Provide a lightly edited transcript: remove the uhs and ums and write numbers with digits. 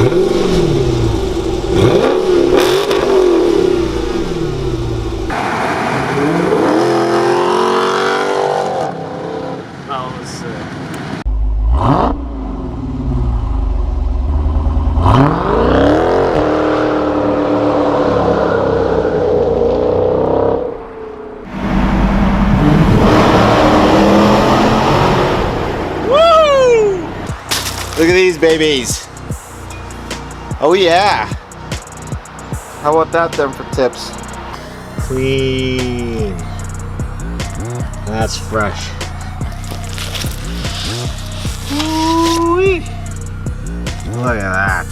Look at these babies. Oh yeah. How about that then for tips? Clean. That's fresh. Ooh-wee. Look at that.